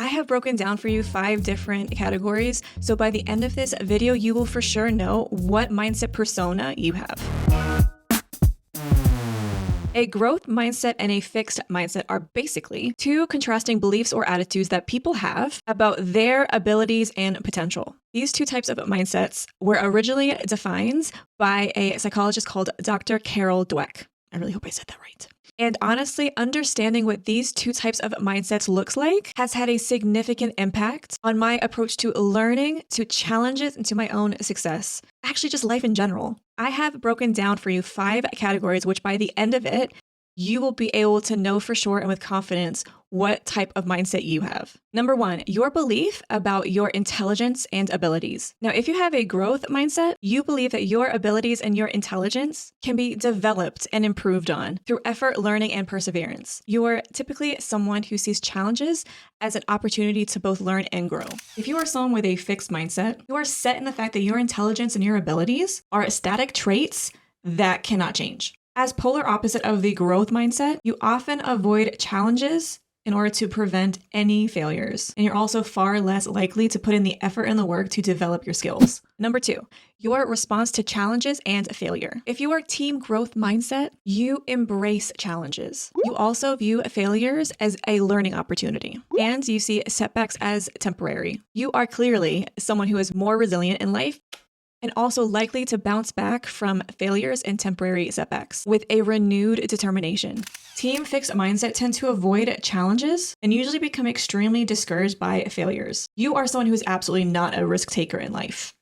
have broken down for you 5 different categories, so by the end of this video, you will for sure know what mindset persona you have. A growth mindset and a fixed mindset are basically two contrasting beliefs or attitudes that people have about their abilities and potential. These two types of mindsets were originally defined by a psychologist called Dr. Carol Dweck. I really hope I said that right. And honestly, understanding what these two types of mindsets looks like has had a significant impact on my approach to learning, to challenges, and to my own success. Actually, just life in general. I have broken down for you 5 categories, which by the end of it, you will be able to know for sure and with confidence what type of mindset you have. Number 1, your belief about your intelligence and abilities. Now, if you have a growth mindset, you believe that your abilities and your intelligence can be developed and improved on through effort, learning, and perseverance. You're typically someone who sees challenges as an opportunity to both learn and grow. If you are someone with a fixed mindset, you are set in the fact that your intelligence and your abilities are static traits that cannot change. As polar opposite of the growth mindset, you often avoid challenges in order to prevent any failures. And you're also far less likely to put in the effort and the work to develop your skills. Number 2, your response to challenges and failure. If you are team growth mindset, you embrace challenges. You also view failures as a learning opportunity, and you see setbacks as temporary. You are clearly someone who is more resilient in life and also likely to bounce back from failures and temporary setbacks with a renewed determination. Team fixed mindset tend to avoid challenges and usually become extremely discouraged by failures. You are someone who is absolutely not a risk taker in life.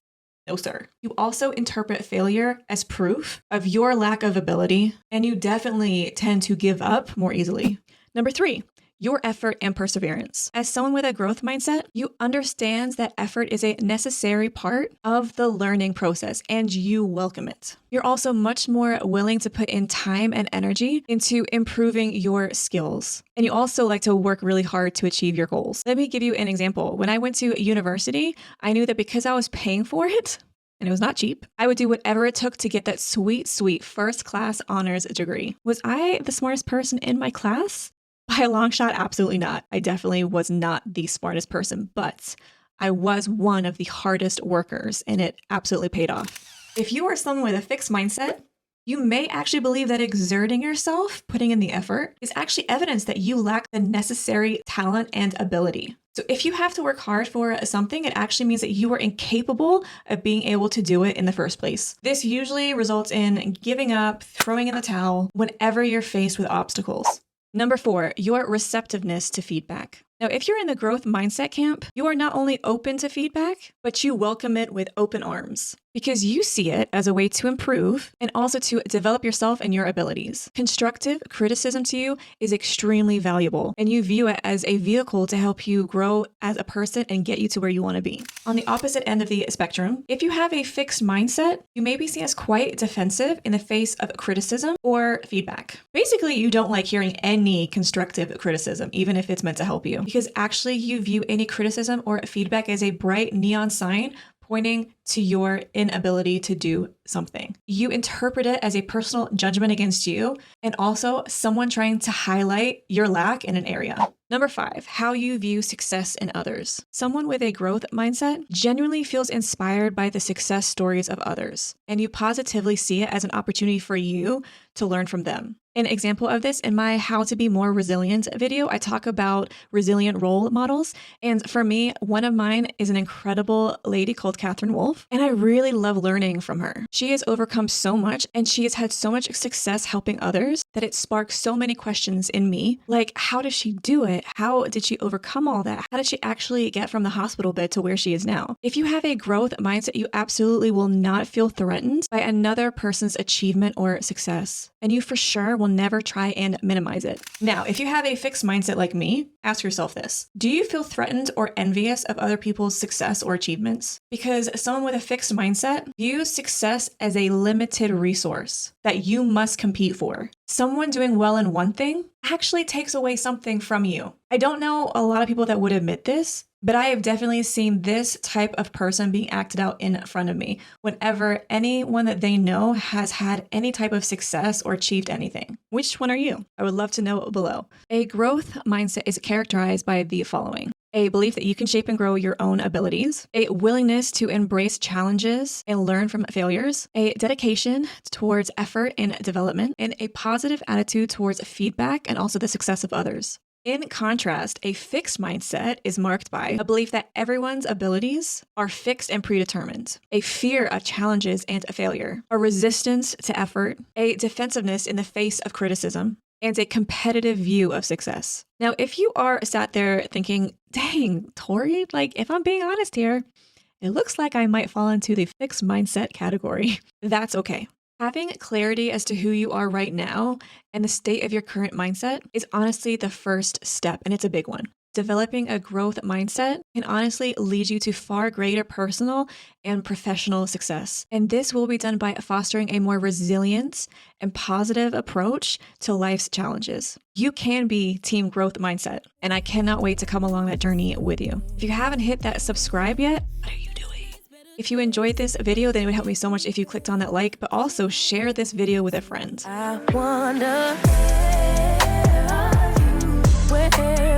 No, sir. You also interpret failure as proof of your lack of ability, and you definitely tend to give up more easily. Number 3, your effort and perseverance. As someone with a growth mindset, you understand that effort is a necessary part of the learning process and you welcome it. You're also much more willing to put in time and energy into improving your skills. And you also like to work really hard to achieve your goals. Let me give you an example. When I went to university, I knew that because I was paying for it, and it was not cheap, I would do whatever it took to get that sweet, sweet first-class honors degree. Was I the smartest person in my class? By a long shot, absolutely not. I definitely was not the smartest person, but I was one of the hardest workers, and it absolutely paid off. If you are someone with a fixed mindset, you may actually believe that exerting yourself, putting in the effort, is actually evidence that you lack the necessary talent and ability. So if you have to work hard for something, it actually means that you are incapable of being able to do it in the first place. This usually results in giving up, throwing in the towel whenever you're faced with obstacles. Number 4, your receptiveness to feedback. Now, if you're in the growth mindset camp, you are not only open to feedback, but you welcome it with open arms because you see it as a way to improve and also to develop yourself and your abilities. Constructive criticism to you is extremely valuable, and you view it as a vehicle to help you grow as a person and get you to where you want to be. On the opposite end of the spectrum, if you have a fixed mindset, you may be seen as quite defensive in the face of criticism or feedback. Basically, you don't like hearing any constructive criticism, even if it's meant to help you, because actually you view any criticism or feedback as a bright neon sign pointing to your inability to do something. You interpret it as a personal judgment against you and also someone trying to highlight your lack in an area. Number 5, how you view success in others. Someone with a growth mindset genuinely feels inspired by the success stories of others, and you positively see it as an opportunity for you to learn from them. An example of this in my How to Be More Resilient video, I talk about resilient role models. And for me, one of mine is an incredible lady called Catherine Wolfe, and I really love learning from her. She has overcome so much and she has had so much success helping others that it sparks so many questions in me. Like, how does she do it? How did she overcome all that? How did she actually get from the hospital bed to where she is now? If you have a growth mindset, you absolutely will not feel threatened by another person's achievement or success. And you for sure will never try and minimize it. Now, if you have a fixed mindset like me, ask yourself this. Do you feel threatened or envious of other people's success or achievements? Because someone with a fixed mindset views success as a limited resource that you must compete for. Someone doing well in one thing actually takes away something from you. I don't know a lot of people that would admit this, but I have definitely seen this type of person being acted out in front of me whenever anyone that they know has had any type of success or achieved anything. Which one are you? I would love to know below. A growth mindset is characterized by the following. a belief that you can shape and grow your own abilities, a willingness to embrace challenges and learn from failures, a dedication towards effort and development, and a positive attitude towards feedback and also the success of others. In contrast, a fixed mindset is marked by a belief that everyone's abilities are fixed and predetermined, a fear of challenges and failure, a resistance to effort, a defensiveness in the face of criticism, and a competitive view of success. Now, if you are sat there thinking, dang, Tori, like if I'm being honest here, it looks like I might fall into the fixed mindset category. That's okay. Having clarity as to who you are right now and the state of your current mindset is honestly the first step, and it's a big one. Developing a growth mindset can honestly lead you to far greater personal and professional success. And this will be done by fostering a more resilient and positive approach to life's challenges. You can be team growth mindset, and I cannot wait to come along that journey with you. If you haven't hit that subscribe yet, what are you doing? If you enjoyed this video, then it would help me so much if you clicked on that like, but also share this video with a friend. I wonder, where are you? Where